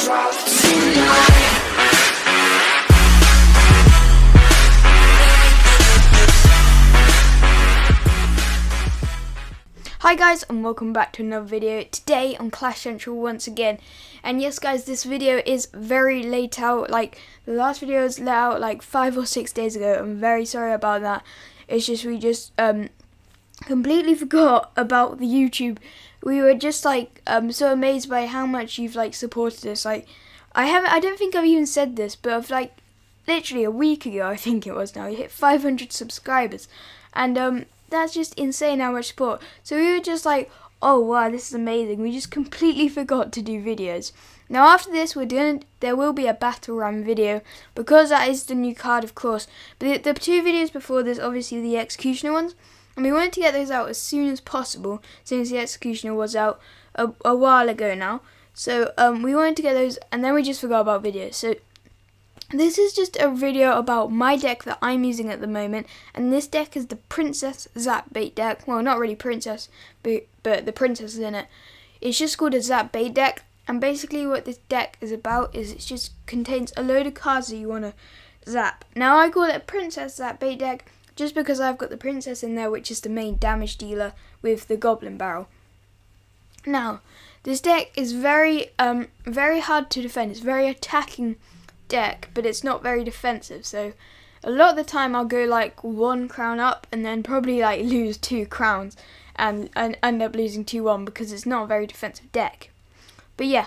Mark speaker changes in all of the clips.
Speaker 1: drop tonight.
Speaker 2: Hi guys, and welcome back to another video. Today on Clash Central once again. And yes guys, this video is very late out. Like, the last video was let out like 5 or 6 days ago. I'm very sorry about that. It's just we just completely forgot about the YouTube. We were just like so amazed by how much you've like supported us. Like, I don't think I've even said this, but of like literally a week ago, I think it was now, we hit 500 subscribers. And that's just insane how much support. So we were just like, oh wow, this is amazing. We just completely forgot to do videos. Now after this, there will be a battle run video, because that is the new card, of course. But the 2 videos before this, obviously the Executioner ones, and we wanted to get those out as soon as possible, since the Executioner was out a while ago now. So we wanted to get those, and then we just forgot about videos. So this is just a video about my deck that I'm using at the moment, and this deck is the Princess Zap Bait deck. Well, not really princess, but the princess is in it. It's just called a Zap Bait deck, and basically what this deck is about is it just contains a load of cards that you want to zap. Now I call it a Princess Zap Bait deck just because I've got the princess in there, which is the main damage dealer with the Goblin Barrel. Now, this deck is very hard to defend. It's very attacking deck, but it's not very defensive, so a lot of the time I'll go like 1 crown up and then probably like lose 2 crowns and end up losing 2-1 because it's not a very defensive deck. But yeah,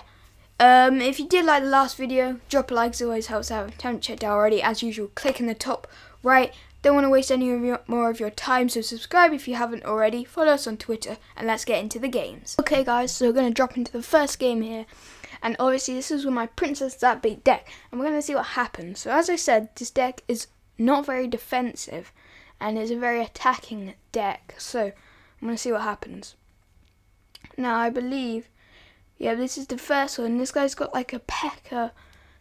Speaker 2: if you did like the last video, drop a like, it always helps out. If you haven't checked out already, as usual, click in the top right. Don't want to waste any more of your time, so subscribe if you haven't already, follow us on Twitter, and let's get into the games. Okay guys, so we're going to drop into the first game here. And obviously this is with my Princess Zap Bait deck, and we're going to see what happens. So as I said, this deck is not very defensive, and it's a very attacking deck. So I'm going to see what happens. Now I believe, yeah, this is the first one. This guy's got like a P.E.K.K.A.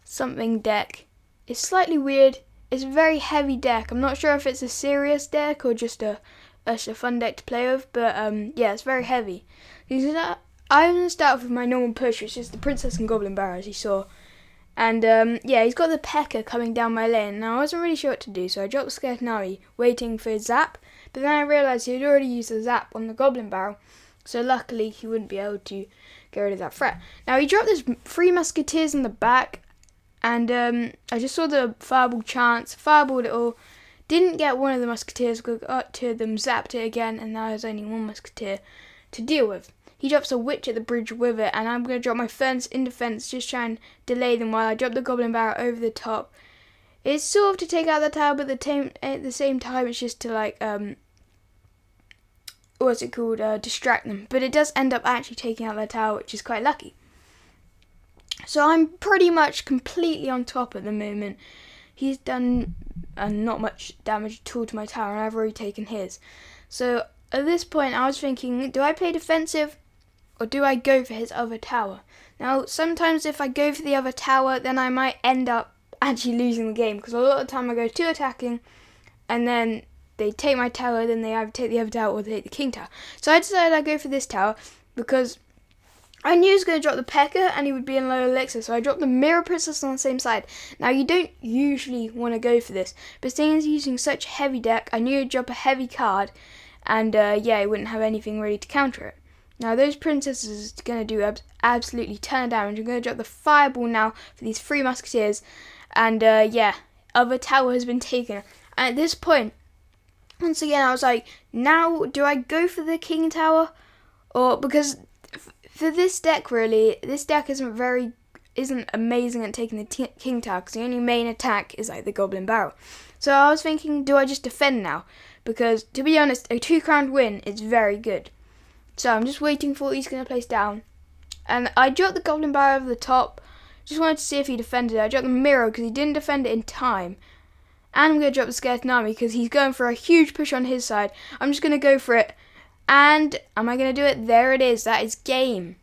Speaker 2: something deck. It's slightly weird. It's a very heavy deck. I'm not sure if it's a serious deck or just a fun deck to play with, but yeah, it's very heavy. I'm going to start off with my normal push, which is the Princess and Goblin Barrel, as you saw. And yeah, he's got the P.E.K.K.A. coming down my lane. Now I wasn't really sure what to do, so I dropped the Skeleton waiting for his zap. But then I realised he had already used the zap on the Goblin Barrel, so luckily he wouldn't be able to get rid of that threat. Now he dropped his 3 Musketeers in the back, and I just saw the Fireball chance, fireballed it all. Didn't get one of the Musketeers, got 2 of them, zapped it again, and now there's only 1 Musketeer to deal with. He drops a Witch at the bridge with it, and I'm going to drop my Ferns in defense, just try and delay them while I drop the Goblin Barrel over the top. It's sort of to take out the tower, but at the same time it's just to like, distract them. But it does end up actually taking out the tower, which is quite lucky. So I'm pretty much completely on top at the moment. He's done not much damage at all to my tower, and I've already taken his. So at this point I was thinking, do I play defensive or do I go for his other tower? Now sometimes if I go for the other tower, then I might end up actually losing the game, because a lot of the time I go 2 attacking and then they take my tower, then they either take the other tower or they take the king tower. So I decided I'd go for this tower because I knew he was going to drop the P.E.K.K.A. and he would be in low elixir, so I dropped the Mirror Princess on the same side. Now you don't usually want to go for this, but seeing as using such a heavy deck, I knew he'd drop a heavy card, and yeah, he wouldn't have anything ready to counter it. Now those princesses are going to do absolutely ton of damage. I'm going to drop the Fireball now for these 3 Musketeers, and yeah, other tower has been taken. And at this point, once again, I was like, now do I go for the King Tower? Or, because for this deck really, this deck isn't amazing at taking the King Tower, because the only main attack is like the Goblin Barrel. So I was thinking, do I just defend now? Because to be honest, a 2-crown win is very good. So I'm just waiting for what he's going to place down. And I dropped the Goblin Barrel over the top. Just wanted to see if he defended it. I dropped the Mirror because he didn't defend it in time. And I'm going to drop the Skeleton Army because he's going for a huge push on his side. I'm just going to go for it. And am I going to do it? There it is. That is game.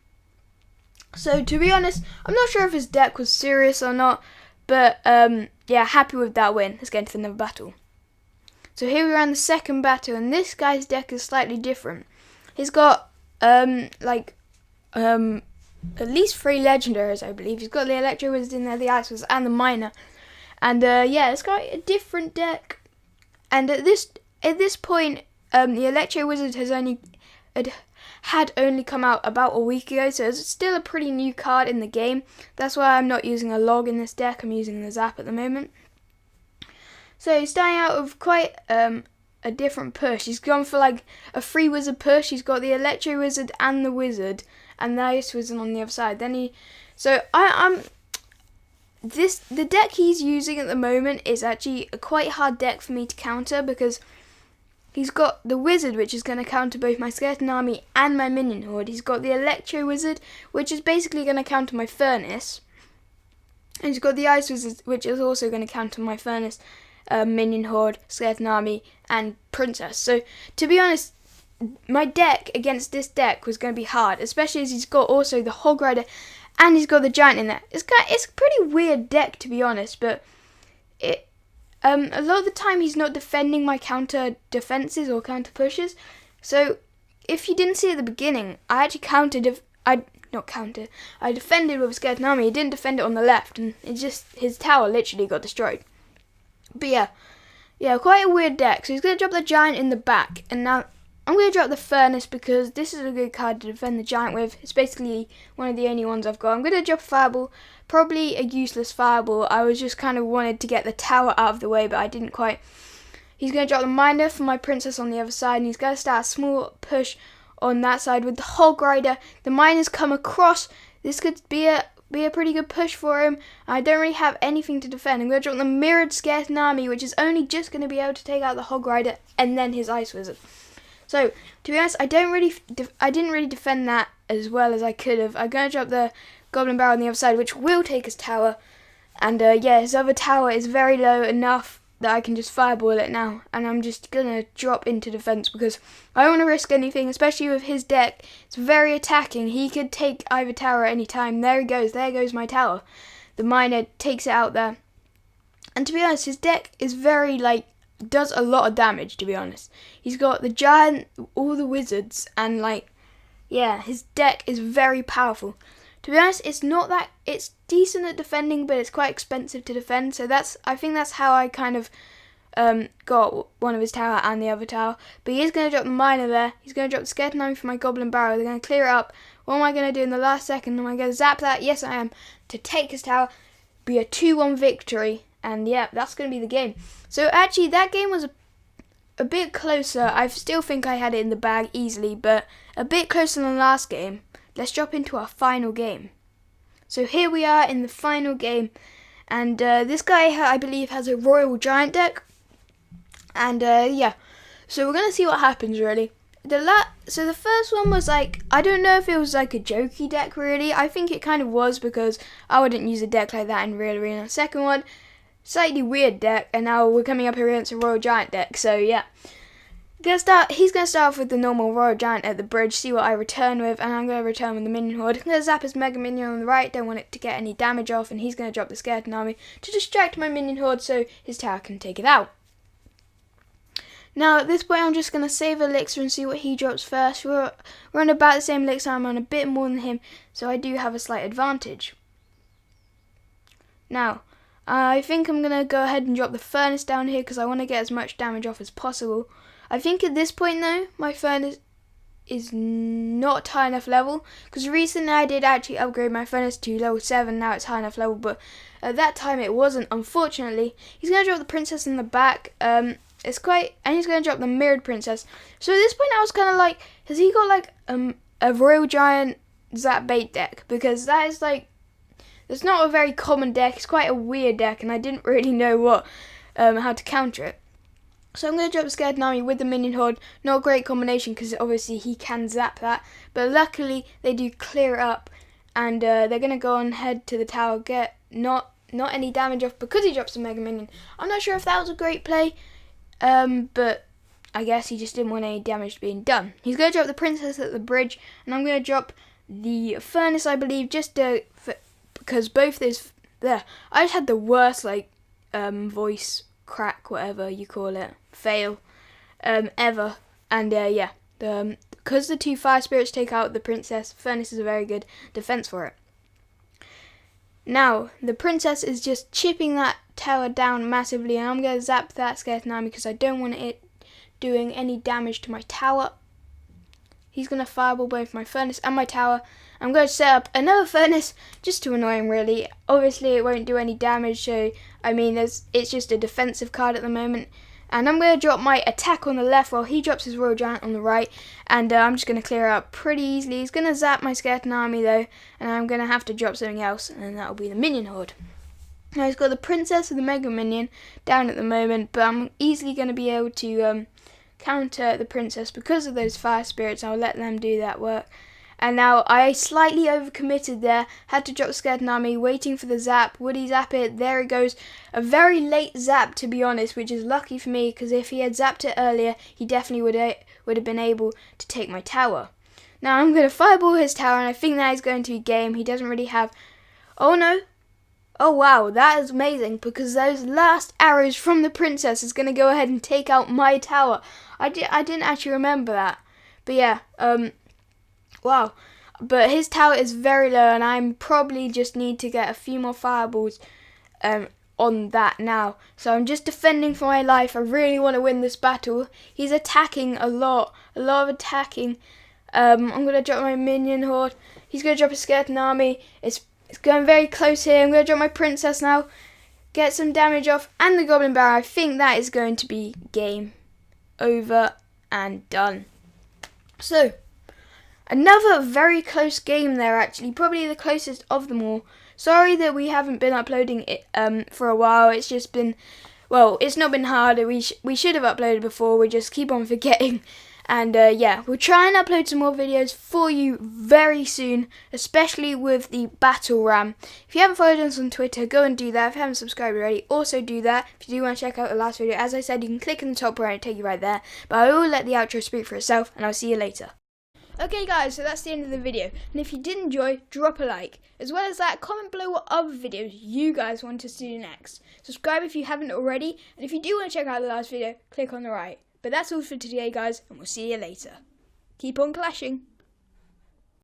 Speaker 2: So to be honest, I'm not sure if his deck was serious or not. But yeah, happy with that win. Let's get into another battle. So here we are in the second battle, and this guy's deck is slightly different. He's got at least 3 legendaries, I believe. He's got the Electro Wizard in there, the Ice Wizard, and the Miner. And yeah, it's got a different deck. And at this point, the Electro Wizard had only come out about a week ago, so it's still a pretty new card in the game. That's why I'm not using a log in this deck. I'm using the Zap at the moment. So he's starting out with quite a different push. He's gone for like a 3 wizard push. He's got the Electro Wizard and the Wizard, and the Ice Wizard on the other side. The deck he's using at the moment is actually a quite hard deck for me to counter, because he's got the Wizard, which is going to counter both my Skeleton Army and my Minion Horde. He's got the Electro Wizard, which is basically going to counter my Furnace. And he's got the Ice Wizard, which is also going to counter my Furnace, Minion Horde, Skeleton Army, and Princess. So, to be honest, my deck against this deck was going to be hard, especially as he's got also the Hog Rider and he's got the Giant in there. It's a pretty weird deck, to be honest, but a lot of the time he's not defending my counter defenses or counter pushes. So if you didn't see at the beginning, I actually I defended with a Skeleton Army. He didn't defend it on the left, and his tower literally got destroyed. But yeah, quite a weird deck. So he's going to drop the Giant in the back, and now I'm going to drop the Furnace because this is a good card to defend the Giant with. It's basically one of the only ones I've got. I'm going to drop a Fireball, probably a useless Fireball. I was just kind of wanted to get the tower out of the way, but I didn't quite. He's going to drop the Miner for my Princess on the other side, and he's going to start a small push on that side with the Hog Rider. The Miners come across. This could be a pretty good push for him. I don't really have anything to defend. I'm going to drop the Mirrored Skeleton Army, which is only just going to be able to take out the Hog Rider and then his Ice Wizard. So, to be honest, I didn't really defend that as well as I could have. I'm going to drop the Goblin Barrel on the other side, which will take his tower. And yeah, his other tower is very low enough that I can just Fireball it now. And I'm just going to drop into defense because I don't want to risk anything, especially with his deck. It's very attacking. He could take either tower at any time. There he goes. There goes my tower. The Miner takes it out there. And to be honest, his deck is very, does a lot of damage, to be honest. He's got the Giant, all the Wizards, and his deck is very powerful. To be honest, it's decent at defending, but it's quite expensive to defend, so I think that's how I kind of got one of his tower and the other tower. But he is going to drop the Miner there. He's going to drop the Skeleton Army for my Goblin Barrel. They're going to clear it up. What am I going to do in the last second? Am I going to zap that? Yes, I am. To take his tower, be a 2-1 victory. And yeah, that's going to be the game. So actually, that game was a bit closer. I still think I had it in the bag easily, but a bit closer than the last game. Let's drop into our final game. So here we are in the final game. And this guy, I believe, has a Royal Giant deck. And yeah, so we're going to see what happens, really. So the first one was I don't know if it was a jokey deck, really. I think it kind of was, because I wouldn't use a deck like that in real arena. Second one, slightly weird deck, and now we're coming up against a Royal Giant deck, so yeah. He's going to start off with the normal Royal Giant at the bridge, see what I return with, and I'm going to return with the Minion Horde. I'm going to zap his Mega Minion on the right, don't want it to get any damage off, and he's going to drop the Skeleton Army to distract my Minion Horde so his tower can take it out. Now at this point I'm just going to save Elixir and see what he drops first. We're on about the same Elixir, I'm on a bit more than him, so I do have a slight advantage. Now, I think I'm going to go ahead and drop the Furnace down here because I want to get as much damage off as possible. I think at this point though, my Furnace is not high enough level, because recently I did actually upgrade my Furnace to level 7, now it's high enough level, but at that time it wasn't, unfortunately. He's going to drop the Princess in the back, and he's going to drop the Mirrored Princess. So at this point I was kind of has he got a Royal Giant Zap Bait deck? Because that is it's not a very common deck, it's quite a weird deck, and I didn't really know how to counter it. So I'm going to drop the Skeleton Army with the Minion Horde. Not a great combination because obviously he can zap that, but luckily they do clear it up, and they're going to go on head to the tower, get not any damage off because he drops the Mega Minion. I'm not sure if that was a great play, but I guess he just didn't want any damage being done. He's going to drop the Princess at the bridge, and I'm going to drop the Furnace, I believe, just because both those there. I just had the worst voice crack, whatever you call it, fail ever, and yeah, Because the 2 fire spirits take out the princess, furnace is a very good defense for it. Now, the princess is just chipping that tower down massively, and I'm going to zap that skeleton army because I don't want it doing any damage to my tower. He's going to fireball both my furnace and my tower. I'm going to set up another furnace just to annoy him, really. Obviously, it won't do any damage, so, I mean, it's just a defensive card at the moment. And I'm going to drop my attack on the left while he drops his royal giant on the right. And I'm just going to clear out pretty easily. He's going to zap my skeleton army, though, and I'm going to have to drop something else, and that'll be the minion horde. Now, he's got the princess and the mega minion down at the moment, but I'm easily going to be able to counter the princess because of those fire spirits. I'll let them do that work. And now I slightly overcommitted there, had to drop skeleton army, waiting for the zap. Would he zap it? There it goes. A very late zap, to be honest, which is lucky for me, because if he had zapped it earlier, he definitely would have been able to take my tower. Now I'm going to fireball his tower, and I think that is going to be game. He doesn't really have... Oh no. Oh wow, that is amazing, because those last arrows from the princess is going to go ahead and take out my tower. I didn't actually remember that. But yeah, wow. But his tower is very low, and I probably just need to get a few more fireballs on that now. So I'm just defending for my life. I really want to win this battle. He's attacking a lot of attacking. I'm going to drop my minion horde. He's going to drop a skeleton army. It's going very close here. I'm going to drop my princess now. Get some damage off. And the goblin barrel. I think that is going to be game over and done. So, another very close game there, actually. Probably the closest of them all. Sorry that we haven't been uploading it for a while. It's just been... Well, it's not been hard. We should have uploaded before. We just keep on forgetting. And yeah, we'll try and upload some more videos for you very soon, especially with the battle ram. If you haven't followed us on Twitter, go and do that. If you haven't subscribed already, also do that. If you do want to check out the last video, as I said, you can click in the top right and take you right there. But I will let the outro speak for itself, and I'll see you later. Okay guys, so that's the end of the video, and if you did enjoy, drop a like. As well as that, comment below what other videos you guys want us to do next. Subscribe if you haven't already, and if you do want to check out the last video, click on the right. But that's all for today guys, and we'll see you later. Keep on clashing.